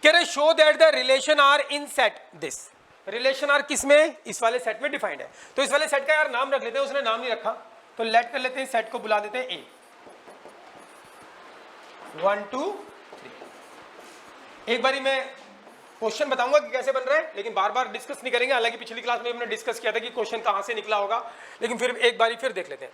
कह रहे show that the relation R in set this. Relation R किस में? इस वाले सेट में डिफाइंड है। तो इस वाले सेट का यार नाम रख लेते हैं, उसने नाम नहीं रखा तो लेट कर लेते हैं, सेट को बुला देते हैं ए। 1 2 3। एक बारी मैं क्वेश्चन बताऊंगा कि कैसे बन रहा है, लेकिन बार बार डिस्कस नहीं करेंगे। हालांकि पिछली क्लास में हमने डिस्कस किया था कि क्वेश्चन कहां से निकला होगा, लेकिन फिर एक बारी फिर देख लेते हैं।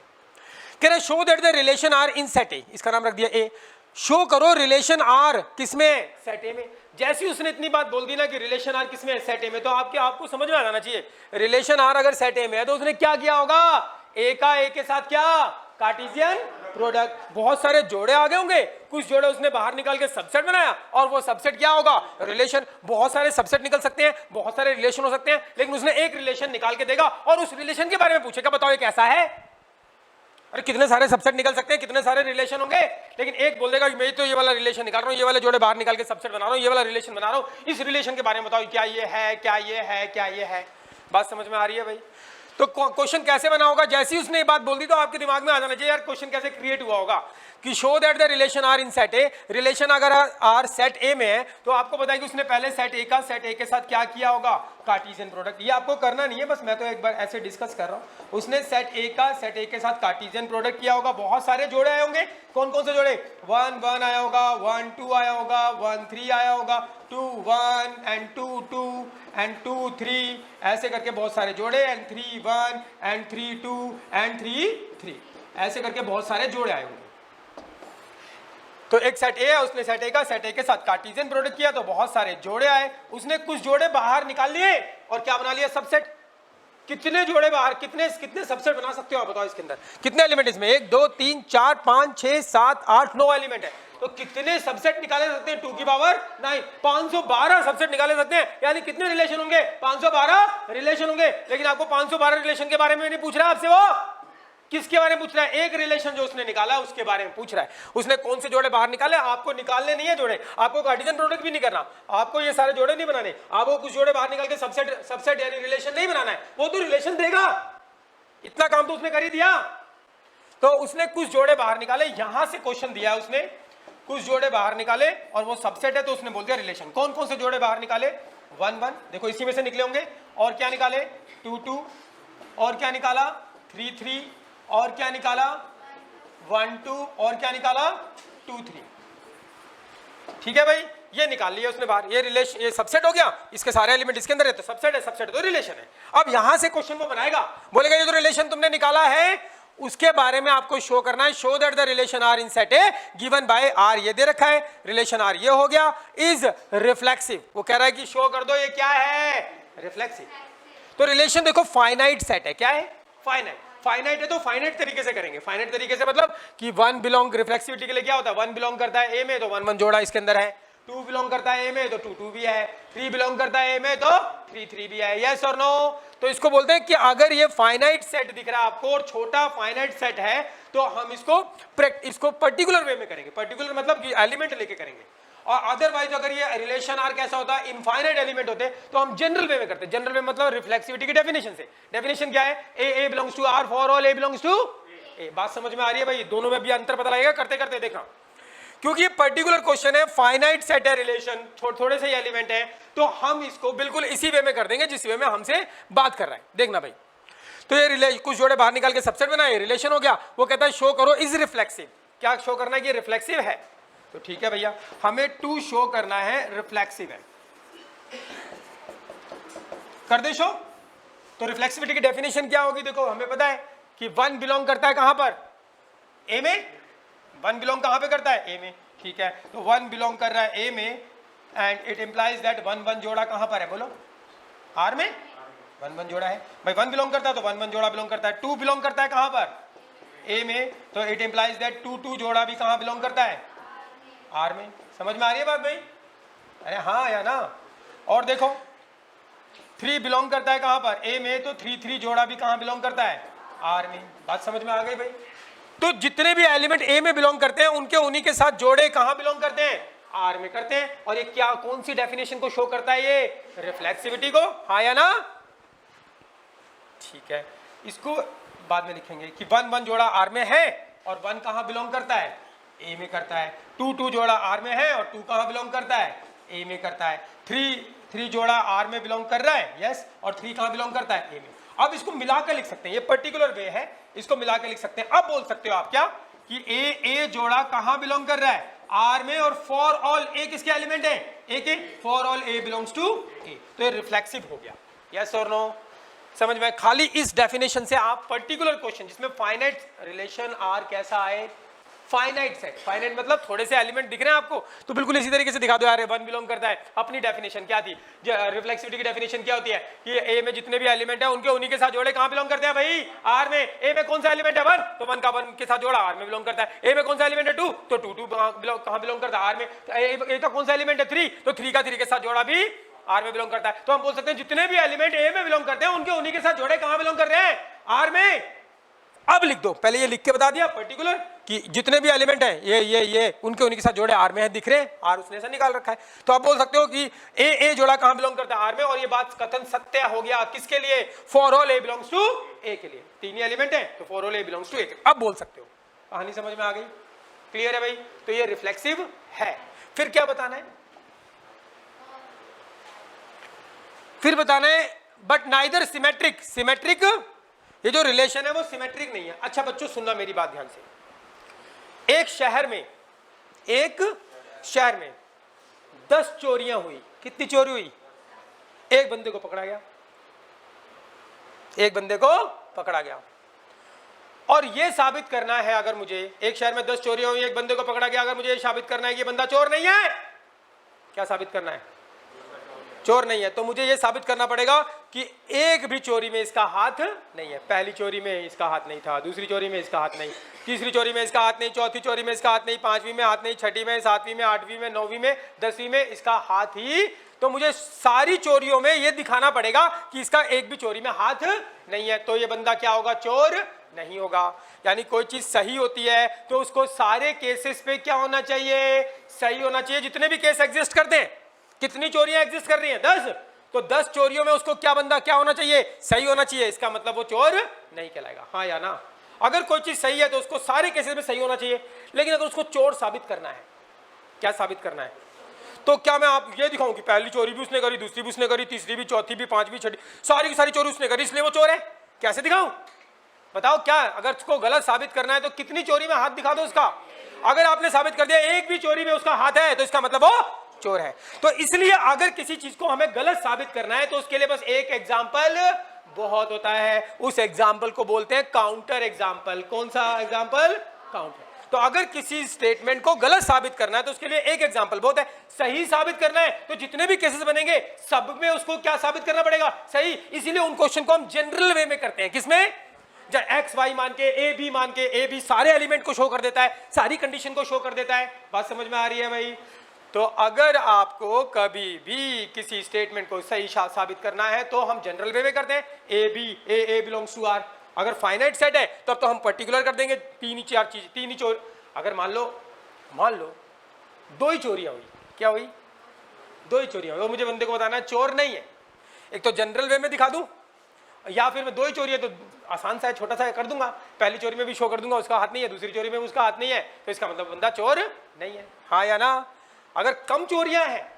कह रहे show that the relation R in set A, इसका नाम रख दिया ए। शो करो रिलेशन आर किसमें? सेट ए में। जैसी उसने इतनी बात बोल दी ना कि रिलेशन आर किसमें? सेट ए में, तो आपको समझ में आ जाना चाहिए रिलेशन आर अगर सेट ए में है तो उसने क्या किया होगा? ए का ए के साथ क्या? Cartesian product. बहुत सारे जोड़े आ गए होंगे, कुछ जोड़े उसने बाहर निकाल के सबसेट बनाया, और वो सबसेट क्या होगा? रिलेशन। बहुत सारे सबसेट निकल सकते हैं, बहुत सारे रिलेशन हो सकते हैं, लेकिन उसने एक रिलेशन निकाल के देगा और उस रिलेशन के बारे में पूछेगा, बताओ ये कैसा है? अरे कितने सारे सबसेट निकल सकते हैं, कितने सारे रिलेशन होंगे, लेकिन एक बोल देगा कि मैं तो ये वाला रिलेशन निकाल रहा हूँ, ये वाले जोड़े बाहर निकाल के सबसेट बना रहा हूँ, ये वाला रिलेशन बना रहा हूँ, इस रिलेशन के बारे में बताओ क्या ये है, क्या ये है, क्या ये है। बात समझ में आ रही है भाई? तो क्वेश्चन कैसे बना होगा? जैसे ही उसने ये बात बोल दी तो आपके दिमाग में आ जाना चाहिए यार क्वेश्चन कैसे क्रिएट हुआ होगा कि show that the relation R in set A. Relation अगर आर सेट ए में है तो आपको बताया कि उसने पहले सेट ए का सेट ए के साथ क्या किया होगा? Cartesian product. ये आपको करना नहीं है, बस मैं तो एक बार ऐसे डिस्कस कर रहा हूँ। उसने सेट ए का सेट ए के साथ कार्टेशियन प्रोडक्ट किया होगा। बहुत सारे जोड़े आए होंगे। कौन कौन से जोड़े? 1 1 आया होगा, 1 2 आया होगा, 1 3 आया होगा, 2 1 एंड 2 2 एंड 2 3, ऐसे करके बहुत सारे जोड़े, एंड 3 1 एंड 3 2 एंड 3 3, ऐसे करके बहुत सारे जोड़े आए होंगे। तो एक सेट ए है, उसने सेट ए के साथ कार्टेशियन प्रोडक्ट किया तो बहुत सारे जोड़े आए। उसने कुछ जोड़े बाहर निकाल लिए और क्या बना लिया? सबसेट। कितने जोड़े बाहर, कितने सबसेट बना सकते हो आप बताओ? इसके अंदर कितने एलिमेंट? इसमें 1 2 3 4 5 6 7 8 9 एलिमेंट है। तो कितने सबसेट निकाले सकते हैं? 2 की पावर 9, 512 सबसेट निकाले सकते हैं। यानी कितने रिलेशन होंगे? 512 रिलेशन होंगे। लेकिन आपको 512 रिलेशन के बारे में नहीं पूछ रहा है आपसे, वो किसके बारे में पूछ रहा है? एक रिलेशन जो उसने निकाला उसके बारे में पूछ रहा है। उसने कौन से जोड़े बाहर निकाले? आपको निकालने नहीं है जोड़े, आपको कार्टेशियन प्रोडक्ट भी नहीं करना, आपको ये सारे जोड़े नहीं बनाने, आपको कुछ जोड़े बाहर निकाल के सबसेट यानी रिलेशन नहीं बनाना है। वो तो रिलेशन देगा, इतना काम तो उसने कर ही दिया। तो उसने कुछ जोड़े बाहर निकाले, यहां से क्वेश्चन दिया है उसने, कुछ जोड़े बाहर निकाले और वो सबसेट है तो उसने बोल दिया रिलेशन। कौन कौन से जोड़े बाहर निकाले? 1 1, देखो इसी में से निकले होंगे। और क्या निकाले? 2 2, और क्या निकाला? 3 3, और क्या निकाला? 1 2, और क्या निकाला? 2 3। ठीक है भाई, ये निकाल लिया उसने बाहर। ये रिलेशन, ये सबसेट हो गया, इसके सारे एलिमेंट इसके अंदर है तो सबसेट है, सबसेट तो रिलेशन है। अब यहां से क्वेश्चन वो बनाएगा, बोलेगा ये जो रिलेशन तुमने निकाला है उसके बारे में आपको शो करना है। Show that the relation R in set A given by R, ये दे रखा है, रिलेशन आर ये हो गया, इज रिफ्लेक्सिव। वो कह रहा है कि शो कर दो ये क्या है? रिफ्लेक्सिव। तो रिलेशन देखो फाइनाइट सेट है। क्या है? फाइनाइट। फाइनाइट है तो फाइनाइट तरीके से करेंगे। फाइनाइट तरीके से मतलब कि 1 बिलोंग, रिफ्लेक्सिविटी के लिए क्या होता है? 1 बिलोंग करता है ए में तो 1 1 जोड़ा इसके अंदर है, 2 बिलोंग करता है ए में तो 2 2 भी है, 3 बिलोंग करता है ए में तो 3 3 भी है। यस और नो? तो इसको बोलते हैं कि अगर ये फाइनाइट सेट दिख रहा है आपको और छोटा फाइनाइट सेट है तो हम इसको पर्टिकुलर वे में करेंगे। पर्टिकुलर मतलब कि एलिमेंट लेके करेंगे। और अदरवाइज अगर ये रिलेशन आर कैसा होता है? इनफाइनाइट एलिमेंट होते तो हम जनरल वे में करते हैं। जनरल वे मतलब रिफ्लेक्सिविटी की डेफिनेशन से। डेफिनेशन क्या है? A belongs to R for all a belongs to A. बात समझ में आ रही है भाई? दोनों में भी अंतर पता लगेगा करते करते, देखना। क्योंकि ये पर्टिकुलर क्वेश्चन है, फाइनाइट सेट है रिलेशन, थोड़े से एलिमेंट है, तो हम इसको बिल्कुल इसी वे में कर देंगे जिस वे में हमसे बात कर रहा है। देखना भाई, तो ये कुछ जोड़े बाहर निकाल के सबसेट बनाए, रिलेशन हो गया। वो कहता है शो करो इज रिफ्लेक्सिव। क्या शो करना है कि रिफ्लेक्सिव है? तो ठीक है भैया, हमें 2 शो करना है रिफ्लेक्सिव है, कर दे शो। तो रिफ्लेक्सिविटी की डेफिनेशन क्या होगी? देखो हमें पता है कि 1 बिलोंग करता है कहां पर? ए में। 1 बिलोंग कहां पे करता है? ए में। ठीक है, तो 1 बिलोंग कर रहा है ए में एंड इट इंप्लाइज दैट 1 1 जोड़ा कहां पर है? बोलो। आर में 1 1 जोड़ा है भाई। 1 बिलोंग करता है तो 1 1 जोड़ा बिलोंग करता है। 2 बिलोंग करता है कहां पर? ए में, तो इट इंप्लाइज दैट 2 2 जोड़ा भी कहां बिलोंग करता है? आर में। समझ में आ रही है बात भाई? अरे हाँ या ना? और देखो 3 बिलोंग करता है कहां पर? ए में, तो 3 3 जोड़ा भी कहां बिलोंग करता है? आर में। बात समझ में आ गई भाई? तो जितने भी एलिमेंट ए में बिलोंग करते हैं उनके उन्हीं के साथ जोड़े कहां बिलोंग करते हैं? आर में करते हैं। और ये क्या, कौन सी डेफिनेशन को शो करता है? ये रिफ्लेक्सिविटी को। हाँ या ना? ठीक है, इसको बाद में लिखेंगे कि 1 1 जोड़ा आर में है और 1 कहां बिलोंग करता है? ए में करता है। 2 2 जोड़ा आर में है और 2 कहां बिलोंग करता है? ए में करता है, थ्री जोड़ा आर में बिलोंग कर रहा है, यस, और 3 कहाँ बिलोंग करता है, ए में। अब इसको मिलाकर लिख सकते हैं, ये पर्टिकुलर वे है, इसको मिलाकर लिख सकते हैं। अब बोल सकते हो आप क्या कि ए जोड़ा कहाँ बिलोंग कर रहा है, आर में, और फॉर ऑल ए किसके एलिमेंट है, ए के, for all a belongs to A, तो ये रिफ्लेक्सिव हो गया, यस और नो। समझ में? खाली इस डेफिनेशन से आप पर्टिकुलर क्वेश्चन जिसमें फाइनाइट रिलेशन आर कैसा आए, फाइनाइट सेट, फाइनाइट मतलब थोड़े से एलिमेंट दिख रहे हैं आपको, तो बिल्कुल इसी तरीके से दिखा दो यार, 1 बिलोंग करता है। अपनी डेफिनेशन क्या थी, रिफ्लेक्सिविटी की डेफिनेशन क्या होती है कि ए में जितने भी एलिमेंट है उनके उन्हीं के साथ जोड़े कहां बिलोंग करते हैं भाई, आर में। ए में कौन सा एलिमेंट है 1, तो 1 का 1 के साथ जोड़ा आर में बिलोंग करता है। ए में कौन सा एलिमेंट है 2, तो 2 कहां बिलोंग करता है, आर में। ए का कौन सा एलिमेंट है 3, तो 3 का 3 के साथ जोड़ा भी आर में बिलोंग करता है। तो हम बोल सकते हैं जितने भी एलिमेंट ए में बिलोंग करते हैं उनके उन्हीं के साथ जोड़े कहां बिलोंग कर रहे हैं, आर में। अब लिख दो, पहले ये लिख के बता दिया पर्टिकुलर कि जितने भी एलिमेंट हैं ये उनके उन्हीं के साथ जोड़े आर में है, दिख रहे हैं, आर उसने ऐसा निकाल रखा है। तो आप बोल सकते हो कि ए जोड़ा कहां बिलोंग करता है, आर में, और ये बात कथन सत्य हो गया किसके लिए, for all a belongs to A के लिए। 3 ही एलिमेंट है तो for all a belongs to A. अब बोल सकते हो, कहानी समझ में आ गई, क्लियर है भाई। तो ये रिफ्लेक्सिव है। फिर क्या बताना है, फिर बताना है बट नाइदर सिमेट्रिक, सिमेट्रिक ये जो रिलेशन है वो सिमेट्रिक नहीं है। अच्छा बच्चों सुनना मेरी बात ध्यान से, एक शहर में 10 चोरियां हुई। कितनी चोरी हुई, एक बंदे को पकड़ा गया, और ये साबित करना है, अगर मुझे एक शहर में 10 चोरियां हुई, एक बंदे को पकड़ा गया, अगर मुझे ये साबित करना है कि ये बंदा चोर नहीं है, क्या साबित करना है, चोर नहीं है, तो मुझे यह साबित करना पड़ेगा कि एक भी चोरी में इसका हाथ नहीं है। पहली चोरी में इसका हाथ नहीं था, दूसरी चोरी में इसका हाथ नहीं, तीसरी चोरी में इसका हाथ नहीं, चौथी चोरी में इसका हाथ नहीं, 5वीं में हाथ नहीं, 6ठी में, 7वीं में, 8वीं में, 9वीं में, 10वीं में इसका हाथ ही। तो मुझे सारी चोरियों में यह दिखाना पड़ेगा कि इसका एक भी चोरी में हाथ नहीं है, तो यह बंदा क्या होगा, चोर नहीं होगा। यानी कोई चीज सही होती है तो उसको सारे केसेस पे क्या होना चाहिए, सही होना चाहिए। जितने भी केस एग्जिस्ट करते हैं, कितनी चोरियां एग्जिस्ट कर रही हैं, 10, तो 10 चोरियों में उसको क्या बंदा क्या होना चाहिए, सही होना चाहिए। इसका मतलब वो चोर नहीं कहलाएगा, हाँ या ना। अगर कोई चीज सही है तो उसको सारे केसेस में सही होना चाहिए, लेकिन अगर उसको चोर साबित करना है, क्या साबित करना है, तो क्या मैं आप ये दिखाऊं कि पहली चोरी भी उसने करी, दूसरी भी उसने करी, तीसरी भी, चौथी भी, 5वीं, 6ठी, सारी की सारी चोरी उसने करी इसलिए वो चोर है, कैसे दिखाऊं बताओ। क्या अगर उसको गलत साबित करना है तो कितनी चोरी में हाथ दिखा दो उसका। अगर आपने साबित कर दिया एक भी चोरी में उसका हाथ है तो इसका मतलब वो चोर है। तो इसलिए अगर किसी चीज को हमें गलत साबित करना है तो उसके लिए बस एक एग्जाम्पल बहुत होता है, उस एग्जाम्पल को बोलते हैं काउंटर एग्जाम्पल। कौन सा एग्जाम्पल, काउंटर। तो अगर किसी स्टेटमेंट को गलत साबित करना है तो उसके लिए एक एग्जाम्पल बहुत है। सही साबित करना है तो जितने भी केसेस बनेंगे सब में उसको क्या साबित करना पड़ेगा, सही। इसीलिए उन क्वेश्चन को हम जनरल वे में करते हैं, किसमें, जब एक्स वाई मान के, ए बी मान के, ए बी सारे एलिमेंट को शो कर देता है, सारी कंडीशन को शो कर देता है। बात समझ में आ रही है भाई। तो अगर आपको कभी भी किसी स्टेटमेंट को सही साबित करना है तो हम जनरल वे में करते हैं, A B, A belongs to R. अगर फाइनाइट सेट है तब तो हम पर्टिकुलर कर देंगे, 3 ही 4 चीज, 3 ही चोर। अगर मान लो 2 ही चोरियां हुई, क्या हुई, 2 ही चोरियां हुई, तो मुझे बंदे को बताना है चोर नहीं है। एक तो जनरल वे में दिखा दूं, या फिर मैं 2 ही चोरी है तो आसान सा है, छोटा सा कर दूंगा, पहली चोरी में भी शो कर दूंगा उसका हाथ नहीं है, दूसरी चोरी में उसका हाथ नहीं है, तो इसका मतलब बंदा चोर नहीं है, हाँ या ना। अगर कम चोरियां हैं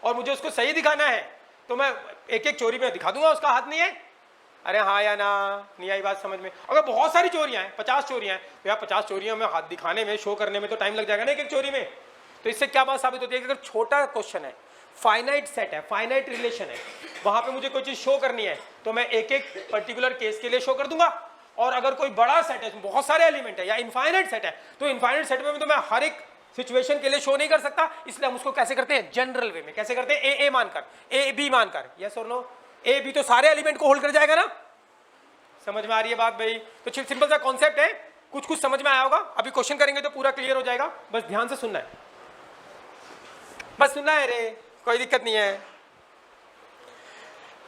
और मुझे उसको सही दिखाना है तो मैं एक एक चोरी में दिखा दूंगा उसका हाथ नहीं है, अरे हाँ या ना, नहीं आई बात समझ में। अगर बहुत सारी चोरियां हैं, 50 चोरियां हैं, तो यार 50 चोरियों में हाथ दिखाने में, शो करने में तो टाइम लग जाएगा ना एक एक चोरी में। तो इससे क्या बात साबित होती है कि अगर छोटा क्वेश्चन है, फाइनाइट सेट है, फाइनाइट रिलेशन है, वहां पे मुझे कोई चीज शो करनी है तो मैं एक एक पर्टिकुलर केस के लिए शो कर दूंगा। और अगर कोई बड़ा सेट है, बहुत सारे एलिमेंट है, या इनफाइनाइट सेट है, तो इनफाइनाइट सेट में तो मैं हर एक सिचुएशन के लिए शो नहीं कर सकता, इसलिए हम उसको कैसे करते हैं, जनरल वे में। कैसे करते हैं, ए मानकर, ए बी मानकर, यस और नो। ए बी तो सारे एलिमेंट को होल्ड कर जाएगा ना, समझ में आ रही है बात भाई। तो सिंपल सा कॉन्सेप्ट है, कुछ समझ में आया होगा। अभी क्वेश्चन करेंगे तो पूरा क्लियर हो जाएगा, बस ध्यान से सुनना है, बस सुनना है रे, कोई दिक्कत नहीं है।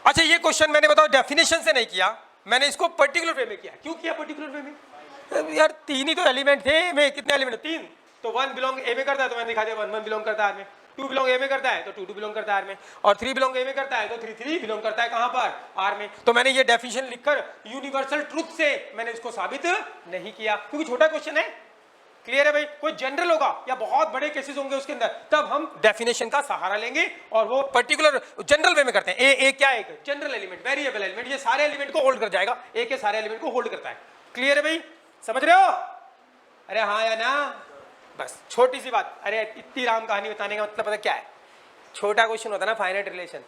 अच्छा ये क्वेश्चन मैंने बताओ डेफिनेशन से नहीं किया, मैंने इसको पर्टिकुलर वे में किया। क्यों किया पर्टिकुलर वे में, यार 3 ही तो एलिमेंट थे में, कितने एलिमेंट, 3, तो 1 बिलोंग ए में करता है तो मैंने दिखा दिया 1 बिलोंग करता है आर में, 2 बिलोंग ए में करता है तो 2 बिलोंग करता है आर में, और 3 बिलोंग ए में करता है तो 3 बिलोंग करता है कहां पर, आर में। तो मैंने ये डेफिनेशन लिखकर यूनिवर्सल ट्रुथ से मैंने इसको साबित नहीं किया, क्योंकि छोटा क्वेश्चन है, क्लियर है भाई? कोई जनरल होगा या बहुत बड़े केसेस होंगे उसके अंदर, तब हम डेफिनेशन का सहारा लेंगे और वो पर्टिकुलर जनरल वे में करते हैं। ए क्या है? एक जनरल एलिमेंट, वेरिएबल एलिमेंट, ये सारे एलिमेंट को होल्ड कर जाएगा, ए के सारे एलिमेंट को होल्ड करता है। क्लियर है भाई? समझ रहे हो? अरे हाँ या ना? बस छोटी सी बात। अरे इतनी राम कहानी बताने का मतलब पता क्या है? छोटा क्वेश्चन होता है ना फाइनाइट रिलेशन,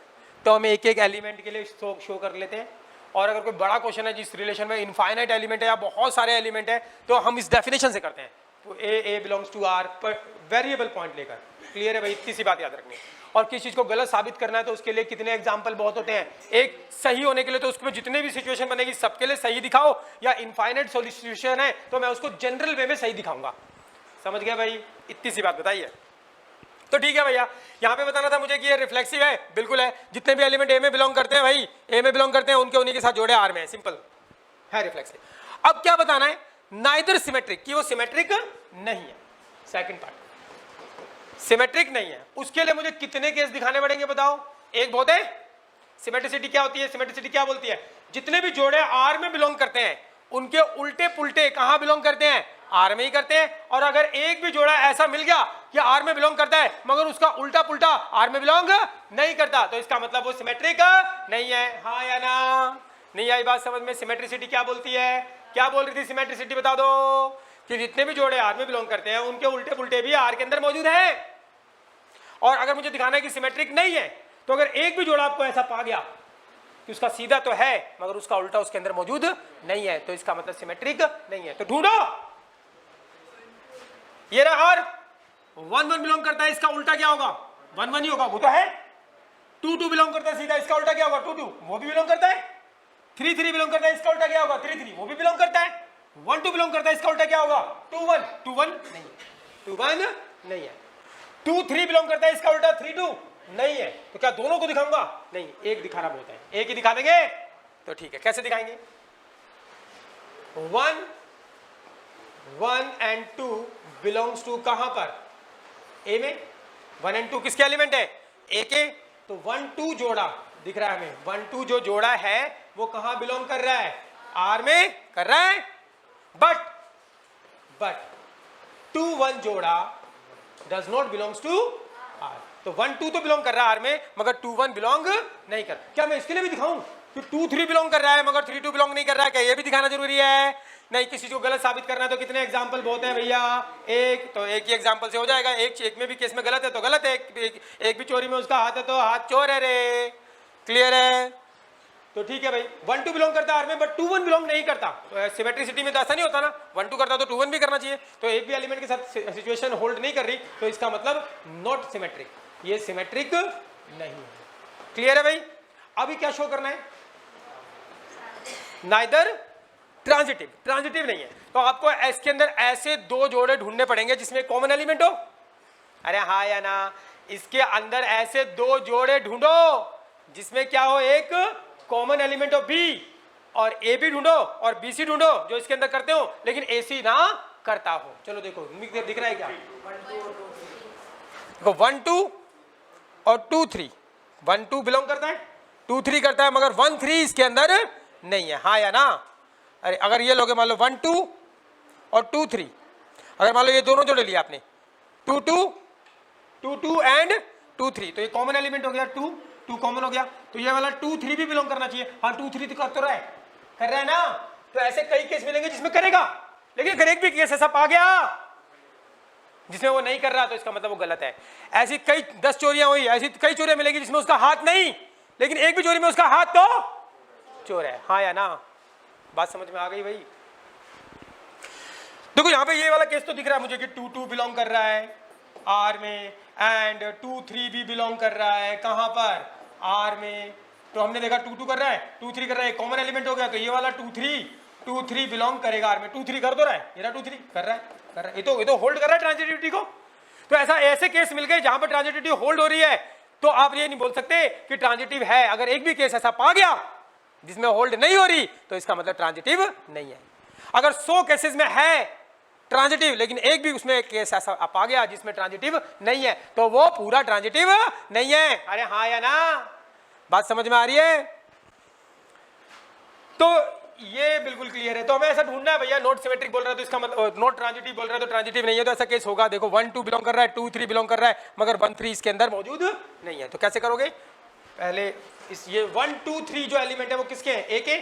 तो हम एक एक एलिमेंट के लिए शो कर लेते हैं, और अगर कोई बड़ा क्वेश्चन है जिस रिलेशन में इनफाइनाइट एलिमेंट है या बहुत सारे एलिमेंट है, तो हम इस डेफिनेशन से करते हैं, तो a belongs to R variable point लेकर। क्लियर है भाई? इतनी सी बात याद रखनी है। और किसी चीज को गलत साबित करना है तो उसके लिए कितने एग्जाम्पल बहुत होते हैं। एक सही होने के लिए तो उसमें जितने भी सिचुएशन बनेगी सबके लिए सही दिखाओ, या इनफाइनाइट सॉल्यूशन है तो मैं उसको जनरल वे में सही दिखाऊंगा। समझ गया भाई? इतनी सी बात बताइए। तो ठीक है भैया, यहाँ पे बताना था मुझे कि ये रिफ्लेक्सिव है, बिल्कुल है। जितने भी एलिमेंट ए में बिलोंग करते हैं भाई, ए में बिलोंग करते हैं, उनके उन्हीं के साथ जोड़े आर में है, सिंपल है, रिफ्लेक्सिव। अब क्या बताना है? नाइदर सिमेट्रिक, कि वो सिमेट्रिक नहीं है। सेकंड पार्ट, सिमेट्रिक नहीं है, उसके लिए मुझे कितने केस दिखाने पड़ेंगे बताओ? एक बहुत है। सिमेट्रिसिटी क्या होती है? सिमेट्रिसिटी क्या बोलती है? जितने भी जोड़े आर में बिलोंग करते हैं उनके उल्टे पुल्टे कहां बिलोंग करते हैं? आर में ही करते हैं। और अगर एक भी जोड़ा ऐसा मिल गया कि आर में बिलोंग करता है मगर उसका उल्टा पुल्टा आर में बिलोंग नहीं करता, तो इसका मतलब वो सिमेट्रिक नहीं है। हाँ या ना? नहीं आई बात समझ में? सिमेट्रिसिटी क्या बोलती है? क्या बोल रही थी सिमेट्रिसिटी? बता दो। कि जितने भी जोड़े आर में बिलोंग करते हैं उनके उल्टे पुल्टे भी आर के अंदर मौजूद है। और अगर मुझे दिखाना है कि सिमेट्रिक नहीं है, तो अगर एक भी जोड़ा आपको ऐसा पा गया कि उसका सीधा तो है मगर उसका उल्टा उसके अंदर मौजूद नहीं है, तो इसका मतलब सिमेट्रिक नहीं है। तो ढूंढो। ये रहा आर, 1 1 बिलोंग करता है, इसका उल्टा क्या होगा? 1 1 ही होगा, वो तो है। 2 2 बिलोंग करता है सीधा, इसका उल्टा क्या होगा? 2 2, वो भी बिलोंग करता है। 3 3 बिलोंग करता है, इसका उल्टा क्या होगा? 3 3, वो भी बिलोंग करता है। 1 2 बिलोंग करता है, इसका उल्टा क्या होगा? 2 1 2 1 नहीं है, 2 1 नहीं है। 2 3 बिलोंग करता है, इसका उल्टा 3 2 नहीं है। तो क्या दोनों को दिखाऊंगा? नहीं, एक दिखाना बहुत है, एक ही दिखा देंगे तो ठीक है। कैसे दिखाएंगे? 1 1 and 2 बिलोंग्स टू कहां पर? ए में। 1 and 2 किसके एलिमेंट है? ए के। तो 1 2 जोड़ा दिख रहा है हमें, 1 2 जो जोड़ा है वो कहां बिलोंग कर रहा है? आर में कर रहा है। बट 2 1 जोड़ा does not belongs to R. तो 1 2 तो बिलोंग कर रहा है आर में, मगर 2 1 बिलोंग नहीं कर। क्या मैं इसके लिए भी दिखाऊं कि 2 3 बिलोंग कर रहा है मगर 3 2 बिलोंग नहीं कर रहा है? क्या ये भी दिखाना जरूरी है? नहीं। किसी को गलत साबित करना है तो कितने एग्जाम्पल बहुत हैं भैया? एक। तो एक ही एग्जाम्पल से हो जाएगा। एक में भी केस में गलत है तो गलत है, एक भी चोरी में उसका हाथ है तो हाथ चोर है रे। क्लियर है? तो ठीक है भाई, 1 2 बिलोंग करता है आर में बट 2 1 बिलोंग नहीं करता। तो सिमेट्रिसिटी में तो ऐसा नहीं होता ना, 1 2 करता तो 2 1 भी करना चाहिए। तो एक भी एलिमेंट के साथ सिचुएशन होल्ड नहीं कर रही, तो इसका मतलब नॉट सिमेट्रिक, ये सिमेट्रिक नहीं है। क्लियर है भाई? अभी क्या शो करना है? नाइदर ट्रांजिटिव, ट्रांजिटिव नहीं है। तो आपको इसके अंदर ऐसे 2 जोड़े ढूंढने पड़ेंगे जिसमें कॉमन एलिमेंट हो। अरे हाँ या ना? इसके अंदर ऐसे 2 जोड़े ढूंढो जिसमें क्या हो? एक कॉमन एलिमेंट हो बी, और ए भी ढूंढो और बी सी ढूंढो जो इसके अंदर करते हो लेकिन ए सी ना करता हो। चलो देखो दिख रहा है क्या? देखो 1 2 और 2 3, 1 2 बिलोंग करता है, 2 3 करता है, मगर 1 3 इसके अंदर नहीं है। हाँ या ना? अरे अगर ये लोगे मान लो 1 2 और 2 3, अगर मान लो ये दोनों जोड़े लिए आपने 2 2 एंड 2 3, तो ये कॉमन एलिमेंट हो गया, 2 2 कॉमन हो गया। तो ये वाला 2 3 भी बिलोंग करना चाहिए। हाँ 2 3 तो कर रहा है, कर रहा है ना? तो ऐसे कई केस मिलेंगे जिसमें करेगा, लेकिन अगर एक भी केस ऐसा पा गया जिसमें वो नहीं कर रहा तो इसका मतलब वो गलत है। ऐसी कई 10 चोरियां हुई, ऐसी कई चोरियां मिलेगी जिसमें उसका हाथ नहीं, लेकिन एक भी चोरी में उसका हाथ तो चोर है। हाँ या ना? बात समझ में आ गई भाई? देखो यहाँ पे ये वाला केस तो दिख रहा है मुझे कि 2 2 बिलोंग कर रहा है आर में, एंड 2 3 भी बिलोंग कर रहा है कहां पर? आर में। तो हमने देखा 2 2 कर रहा है, 2 3 कर रहा है, कॉमन एलिमेंट हो गया। तो ये वाला 2 3 बिलोंग करेगा आर में। 2 3 कर दो रहा है, ये 2 3 कर रहा है, ये तो होल्ड कर रहा है ट्रांजिटिविटी को। तो ऐसे केस मिल गए जहां पर ट्रांजिटिविटी होल्ड हो रही है, तो आप ये नहीं बोल सकते कि ट्रांजिटिव है। अगर एक भी केस ऐसा पा गया जिसमें होल्ड नहीं हो रही तो इसका मतलब ट्रांजिटिव नहीं है। अगर 100 केसेस में है ट्रांजिटिव लेकिन एक भी उसमें केस ऐसा आ गया जिसमें ट्रांजिटिव नहीं है, तो वो पूरा ट्रांजिटिव नहीं है। अरे हाँ या ना? बात समझ में आ रही है? तो ये बिल्कुल क्लियर है। तो हमें ऐसा ढूंढना है भैया, नोट सिमेट्रिक बोल रहा है तो इसका मतलब नोट ट्रांजिटिव बोल रहा है तो ट्रांजिटिव नहीं है, तो ऐसा केस होगा। देखो 1 2 बिलोंग कर रहा है, 2 3 बिलोंग कर रहा है, मगर 1 3 इसके अंदर मौजूद नहीं है। तो कैसे करोगे? पहले इस ये 1 2 3 जो एलिमेंट है वो किसके हैं? ए के।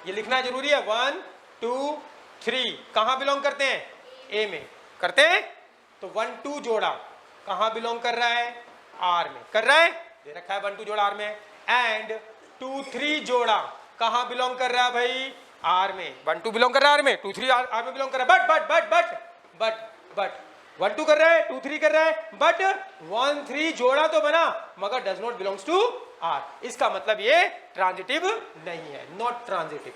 ये लिखना जरूरी है। 1 2 3 कहाँ बिलोंग करते हैं? ए में करते हैं। तो 1 2 जोड़ा कहाँ बिलोंग कर रहा है? आर में कर रहा है, दे रखा है 1 2 जोड़ा आर में। एंड 2 3 जोड़ा कहाँ बिलोंग कर रहा है भाई? आर में। 1 2 बिलोंग कर रहा है आर में, 2 3 आर में बिलोंग कर रहा है। बट 1 2 कर रहा है, 2 3 कर रहा है, बट 1 3 जोड़ा तो बना मगर does not belongs to R. इसका मतलब ये ट्रांजिटिव नहीं है, नॉट ट्रांजिटिव।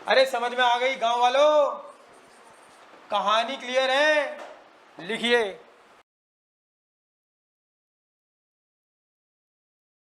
अरे समझ में आ गई गांव वालों? कहानी क्लियर है? लिखिए